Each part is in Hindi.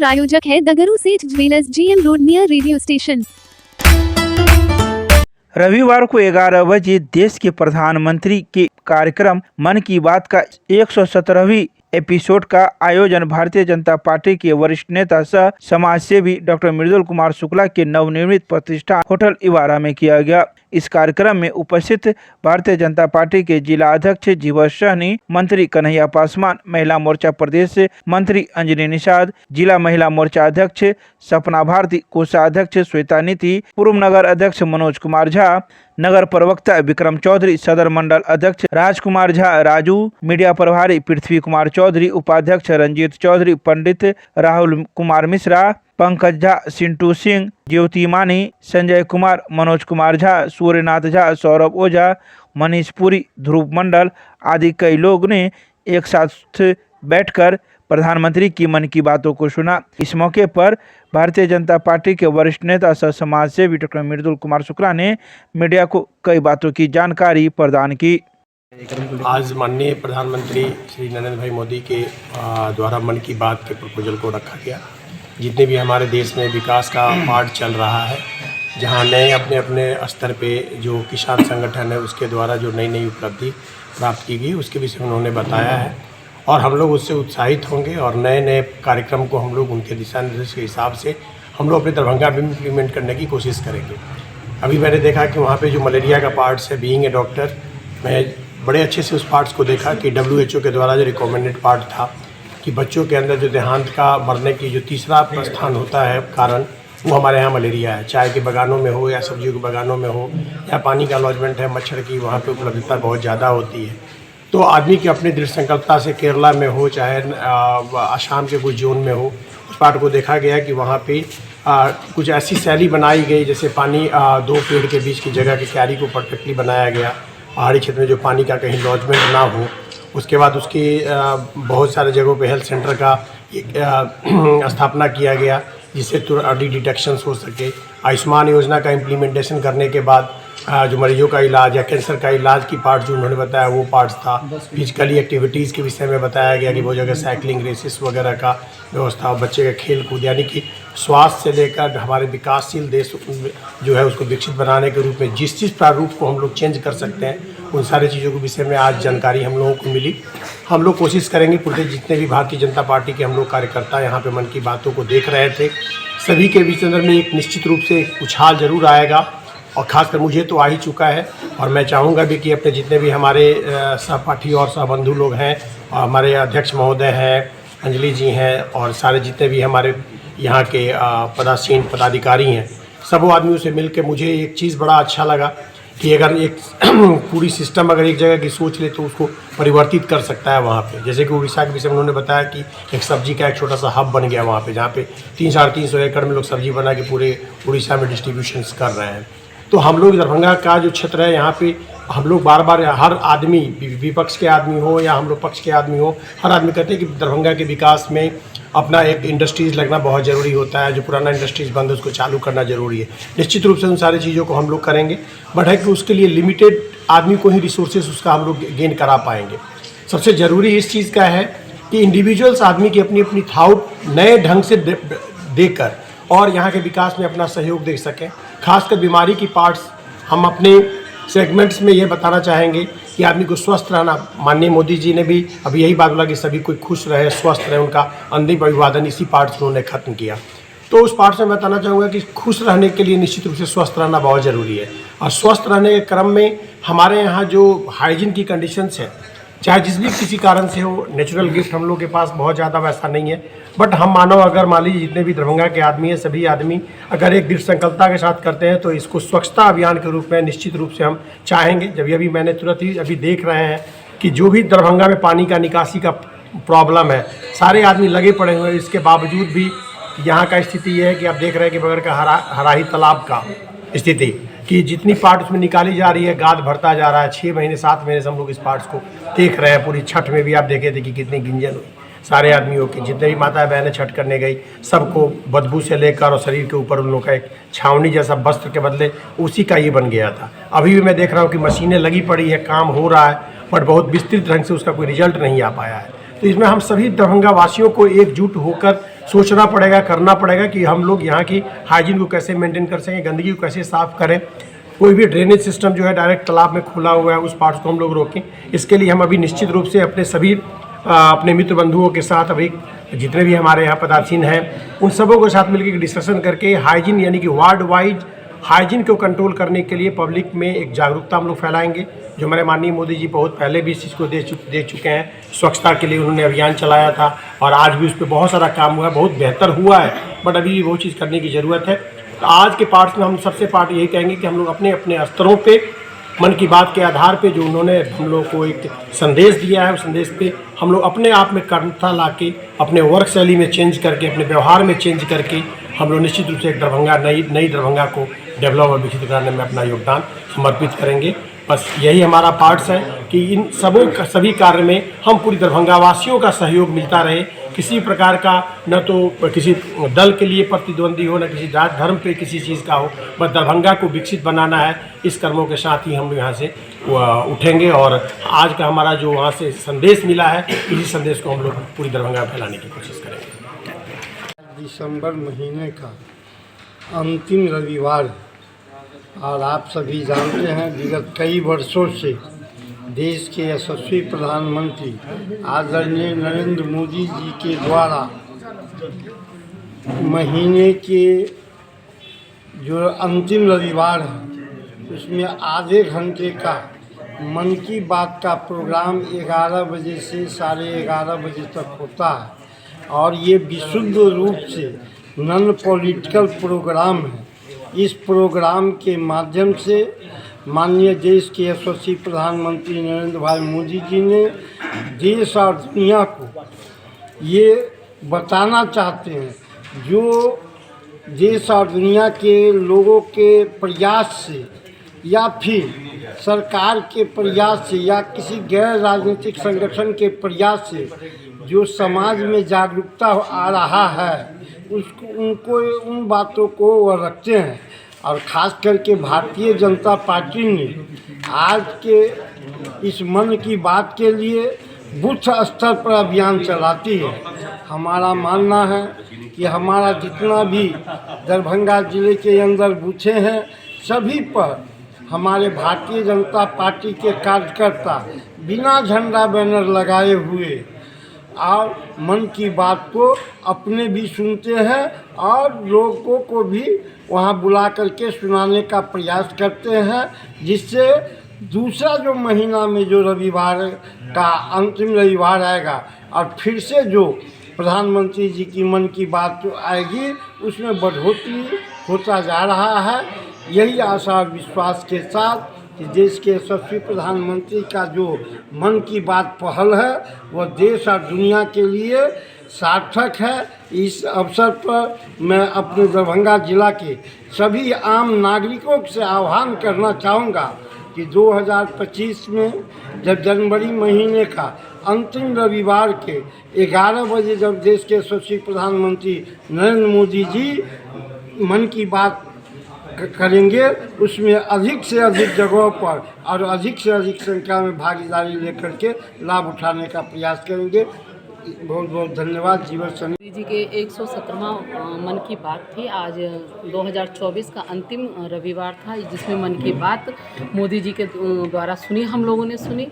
प्रायोजक है दगरू सेठ jewellers, GM road near radio station. रविवार को 11 बजे देश के प्रधानमंत्री के कार्यक्रम मन की बात का 117वीं एपिसोड का आयोजन भारतीय जनता पार्टी के वरिष्ठ नेता सह समाज सेवी डॉक्टर मृदुल कुमार शुक्ला के नवनिर्मित प्रतिष्ठान होटल इवारा में किया गया। इस कार्यक्रम में उपस्थित भारतीय जनता पार्टी के जिला अध्यक्ष जीवर सहनी, मंत्री कन्हैया पासवान, महिला मोर्चा प्रदेश मंत्री अंजनी निषाद, जिला महिला मोर्चा अध्यक्ष सपना भारती, कोषाध्यक्ष श्वेता नीति, पूर्व नगर अध्यक्ष मनोज कुमार झा, नगर प्रवक्ता विक्रम चौधरी, सदर मंडल अध्यक्ष राजकुमार झा राजू, मीडिया प्रभारी पृथ्वी कुमार चौधरी, उपाध्यक्ष रंजीत चौधरी, पंडित राहुल कुमार मिश्रा, पंकज झा, सिंटू सिंह, ज्योति मानी, संजय कुमार, मनोज कुमार झा, सूर्यनाथ झा, सौरभ ओझा, मनीष पुरी, ध्रुव मंडल आदि कई लोग ने एक साथ बैठकर प्रधानमंत्री की मन की बातों को सुना। इस मौके पर भारतीय जनता पार्टी के वरिष्ठ नेता सह समाज सेवी डॉक्टर मृदुल कुमार शुक्ला ने मीडिया को कई बातों की जानकारी प्रदान की। आज माननीय प्रधानमंत्री श्री नरेंद्र भाई मोदी के द्वारा मन की बात के प्रपोजल को रखा गया। जितने भी हमारे देश में विकास का पार्ट चल रहा है, जहां नए अपने अपने स्तर पे जो किसान संगठन है उसके द्वारा जो नई नई उपलब्धि प्राप्त की गई उसके विषय में उन्होंने बताया है और हम लोग उससे उत्साहित होंगे और नए नए कार्यक्रम को हम लोग उनके दिशा निर्देश के हिसाब से हम लोग अपने दरभंगा में इम्प्लीमेंट करने की कोशिश करेंगे। अभी मैंने देखा कि वहाँ पे जो मलेरिया का पार्ट्स है, बीइंग ए डॉक्टर, मैं बड़े अच्छे से उस पार्ट्स को देखा कि WHO के द्वारा जो रिकमेंडेड पार्ट था कि बच्चों के अंदर जो देहांत का मरने की जो तीसरा स्थान होता है कारण, वो हमारे यहाँ मलेरिया है। चाय के बागानों में हो या सब्जियों के बागानों में हो या पानी का लॉजमेंट है, मच्छर की वहाँ पे उपलब्धता बहुत ज़्यादा होती है। तो आदमी की अपनी दृढ़ संकल्पता से केरला में हो चाहे आसाम के कुछ जोन में हो, उस पार्ट को देखा गया कि वहाँ पे कुछ ऐसी शैली बनाई गई जैसे पानी दो पेड़ के बीच की जगह की क्यारी को परफेक्टली बनाया गया। पहाड़ी क्षेत्र में जो पानी का कहीं लॉजमेंट ना हो, उसके बाद उसकी बहुत सारे जगहों पे हेल्थ सेंटर का स्थापना किया गया जिससे तुरंत अर्ली डिटेक्शंस हो सके। आयुष्मान योजना का इम्प्लीमेंटेशन करने के बाद जो मरीजों का इलाज या कैंसर का इलाज की पार्ट जो उन्होंने बताया वो पार्ट्स था। फिजिकली एक्टिविटीज़ के विषय में बताया गया कि बहुत जगह साइकिलिंग रेसेस वगैरह का व्यवस्था, बच्चे का खेल कूद, यानी कि स्वास्थ्य से लेकर हमारे विकासशील देश जो है उसको विकसित बनाने के रूप में जिस प्रारूप को हम लोग चेंज कर सकते हैं उन सारी चीज़ों के विषय में आज जानकारी हम लोगों को मिली। हम लोग कोशिश करेंगे पूरे जितने भी भारतीय जनता पार्टी के हम लोग कार्यकर्ता यहाँ पे मन की बातों को देख रहे थे, सभी के बीच अंदर में एक निश्चित रूप से उछाल जरूर आएगा और ख़ासकर मुझे तो आ ही चुका है। और मैं चाहूँगा भी कि अपने जितने भी हमारे सहपाठी और सहबंधु लोग हैं, और हमारे अध्यक्ष महोदय हैं, अंजलि जी हैं और सारे जितने भी हमारे यहाँ के पदासीन पदाधिकारी हैं, सब आदमियों से मिल के मुझे एक चीज़ बड़ा अच्छा लगा कि अगर एक पूरी सिस्टम अगर एक जगह की सोच ले तो उसको परिवर्तित कर सकता है वहाँ पे। जैसे कि उड़ीसा के विषय में उन्होंने बताया कि एक सब्जी का एक छोटा सा हब बन गया वहाँ पे, जहाँ पे 300-350 एकड़ में लोग सब्जी बना के पूरे उड़ीसा में डिस्ट्रीब्यूशंस कर रहे हैं। तो हम लोग दरभंगा का जो क्षेत्र है यहाँ पे हम लोग बार बार हर आदमी, विपक्ष के आदमी हो या हम लोग पक्ष के आदमी हो, हर आदमी कहते हैं कि दरभंगा के विकास में अपना एक इंडस्ट्रीज़ लगना बहुत ज़रूरी होता है। जो पुराना इंडस्ट्रीज़ बंद है उसको चालू करना ज़रूरी है। निश्चित रूप से उन सारी चीज़ों को हम लोग करेंगे, बट है कि उसके लिए लिमिटेड आदमी को ही रिसोर्सेज उसका हम लोग गेन करा पाएंगे। सबसे ज़रूरी इस चीज़ का है कि इंडिविजुअल्स आदमी की अपनी अपनी थाउट नए ढंग से देकर और यहाँ के विकास में अपना सहयोग दे सकें। खासकर बीमारी की पार्ट्स हम अपने सेगमेंट्स में ये बताना चाहेंगे कि आदमी को स्वस्थ रहना, माननीय मोदी जी ने भी अभी यही बात बोला कि सभी कोई खुश रहे, स्वस्थ रहे, उनका अंतिम अभिवादन इसी पार्ट से उन्होंने खत्म किया। तो उस पार्ट से मैं बताना चाहूँगा कि खुश रहने के लिए निश्चित रूप से स्वस्थ रहना बहुत ज़रूरी है। और स्वस्थ रहने के क्रम में हमारे यहाँ जो हाइजीन की कंडीशंस है, चाहे जिस भी किसी कारण से हो, नेचुरल गिफ्ट हम लोग के पास बहुत ज़्यादा वैसा नहीं है, बट हम मानो अगर मान लीजिए जितने भी दरभंगा के आदमी हैं, सभी आदमी अगर एक दृढ़ संकल्पता के साथ करते हैं तो इसको स्वच्छता अभियान के रूप में निश्चित रूप से हम चाहेंगे। जब अभी मैंने तुरंत ही अभी देख रहे हैं कि जो भी दरभंगा में पानी का निकासी का प्रॉब्लम है, सारे आदमी लगे पड़े हुए हैं। इसके बावजूद भी यहाँ का स्थिति ये है कि आप देख रहे हैं कि बगैर का हराही तालाब का स्थिति कि जितनी पार्ट उसमें निकाली जा रही है, गाद भरता जा रहा है। 6 महीने 7 महीने से हम लोग इस पार्ट्स को देख रहे हैं। पूरी छठ में भी आप देखे थे कि कितनी गिंजन हुई सारे आदमियों की, जितने भी माता बहनें छठ करने गई, सबको बदबू से लेकर और शरीर के ऊपर उन लोगों का एक छावनी जैसा वस्त्र के बदले उसी का ये बन गया था। अभी भी मैं देख रहा हूँ कि मशीनें लगी पड़ी है, काम हो रहा है, बट बहुत विस्तृत ढंग से उसका कोई रिजल्ट नहीं आ पाया है। तो इसमें हम सभी दरभंगा वासियों को एकजुट होकर सोचना पड़ेगा, करना पड़ेगा कि हम लोग यहाँ की हाइजीन को कैसे मेंटेन कर सकें, गंदगी को कैसे साफ़ करें। कोई भी ड्रेनेज सिस्टम जो है डायरेक्ट तालाब में खुला हुआ है, उस पार्ट्स को हम लोग रोकें। इसके लिए हम अभी निश्चित रूप से अपने सभी अपने मित्र बंधुओं के साथ अभी जितने भी हमारे यहाँ पदार्थिन हैं उन सबों के साथ मिलकर डिस्कशन करके हाइजीन यानी कि वार्ड वाइज हाइजीन को कंट्रोल करने के लिए पब्लिक में एक जागरूकता हम लोग फैलाएंगे। जो हमारे माननीय मोदी जी बहुत पहले भी इस चीज़ को दे चुके हैं। स्वच्छता के लिए उन्होंने अभियान चलाया था और आज भी उस पर बहुत सारा काम हुआ है, बहुत बेहतर हुआ है, बट अभी भी बहुत चीज़ करने की ज़रूरत है। तो आज के पार्ट्स में हम सबसे पार्ट यही कहेंगे कि हम लोग अपने अपने स्तरों पे मन की बात के आधार पे जो उन्होंने हम लोग को एक संदेश दिया है, उस संदेश पे हम लोग अपने आप में कर्मठता ला के अपने वर्क शैली में चेंज करके अपने व्यवहार में चेंज करके हम लोग निश्चित रूप से एक दरभंगा नई दरभंगा को डेवलप और विकसित करने में अपना योगदान समर्पित करेंगे। बस यही हमारा पार्ट्स है कि इन सभी कार्य में हम पूरी दरभंगा वासियों का सहयोग मिलता रहे। किसी प्रकार का न तो किसी दल के लिए प्रतिद्वंदी हो, न किसी जात धर्म पे किसी चीज़ का हो, बस दरभंगा को विकसित बनाना है। इस कर्मों के साथ ही हम यहाँ से उठेंगे और आज का हमारा जो वहाँ से संदेश मिला है, इसी संदेश को हम लोग पूरी दरभंगा में फैलाने की कोशिश करेंगे। दिसंबर महीने का अंतिम रविवार और आप सभी जानते हैं विगत कई वर्षों से देश के यशस्वी प्रधानमंत्री आदरणीय नरेंद्र मोदी जी के द्वारा महीने के जो अंतिम रविवार है उसमें आधे घंटे का मन की बात का प्रोग्राम 11 बजे से 11:30 बजे तक होता है और ये विशुद्ध रूप से नॉन पॉलिटिकल प्रोग्राम है। इस प्रोग्राम के माध्यम से माननीय देश के यशस्वी प्रधानमंत्री नरेंद्र भाई मोदी जी ने देश और दुनिया को ये बताना चाहते हैं, जो देश और दुनिया के लोगों के प्रयास से या फिर सरकार के प्रयास से या किसी गैर राजनीतिक संगठन के प्रयास से जो समाज में जागरूकता आ रहा है उनको उन बातों को वह रखते हैं। और ख़ास करके भारतीय जनता पार्टी ने आज के इस मन की बात के लिए बूथ स्तर पर अभियान चलाती है। हमारा मानना है कि हमारा जितना भी दरभंगा ज़िले के अंदर बूथे हैं सभी पर हमारे भारतीय जनता पार्टी के कार्यकर्ता बिना झंडा बैनर लगाए हुए और मन की बात को अपने भी सुनते हैं और लोगों को भी वहां बुला करके सुनाने का प्रयास करते हैं, जिससे दूसरा जो महीना में जो रविवार का अंतिम रविवार आएगा और फिर से जो प्रधानमंत्री जी की मन की बात जो आएगी उसमें बढ़ोतरी होता जा रहा है। यही आशा और विश्वास के साथ कि देश के यशस्वी प्रधानमंत्री का जो मन की बात पहल है वह देश और दुनिया के लिए सार्थक है। इस अवसर पर मैं अपने दरभंगा जिला के सभी आम नागरिकों से आह्वान करना चाहूँगा कि 2025 में जब जनवरी महीने का अंतिम रविवार के 11 बजे जब देश के यशस्वी प्रधानमंत्री नरेंद्र मोदी जी मन की बात करेंगे उसमें अधिक से अधिक जगहों पर और अधिक से अधिक संख्या में भागीदारी लेकर के लाभ उठाने का प्रयास करेंगे। बहुत बहुत धन्यवाद। जीवन सनी मोदी जी के 117वां मन की बात थी। आज 2024 का अंतिम रविवार था जिसमें मन की बात मोदी जी के द्वारा सुनी, हम लोगों ने सुनी।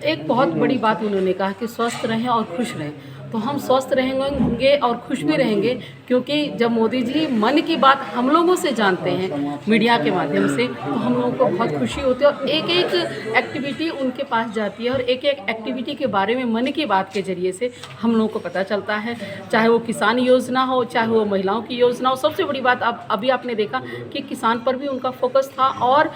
एक बहुत बड़ी बात उन्होंने कहा कि स्वस्थ रहें और खुश रहें। तो हम स्वस्थ रहेंगे और खुश भी रहेंगे क्योंकि जब मोदी जी मन की बात हम लोगों से जानते हैं मीडिया के माध्यम से तो हम लोगों को बहुत खुशी होती है और एक एक एक्टिविटी उनके पास जाती है और एक एक एक्टिविटी के बारे में मन की बात के ज़रिए से हम लोगों को पता चलता है। चाहे वो किसान योजना हो, चाहे वो महिलाओं की योजना हो। सबसे बड़ी बात अभी आपने देखा कि किसान पर भी उनका फोकस था और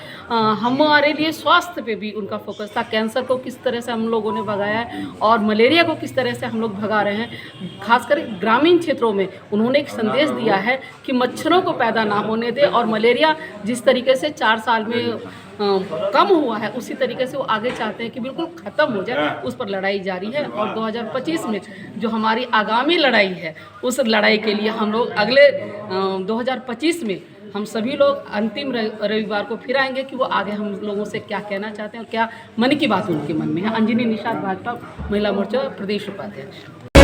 हमारे लिए स्वास्थ्य पे भी उनका फोकस था। कैंसर को किस तरह से हम लोगों ने भगाया है और मलेरिया को किस तरह से हम लोग भगा रहे हैं। खासकर ग्रामीण क्षेत्रों में उन्होंने एक संदेश दिया है कि मच्छरों को पैदा ना होने दे और मलेरिया जिस तरीके से 4 साल में कम हुआ है उसी तरीके से वो आगे चाहते हैं कि बिल्कुल ख़त्म हो जाए। उस पर लड़ाई जारी है और 2025 में जो हमारी आगामी लड़ाई है उस लड़ाई के लिए हम लोग अगले 2025 में हम सभी लोग अंतिम रविवार को फिर आएंगे कि वो आगे हम लोगों से क्या कहना चाहते हैं और क्या मन की बात उनके मन में है। अंजनी निषाद, भाजपा महिला मोर्चा प्रदेश उपाध्यक्ष।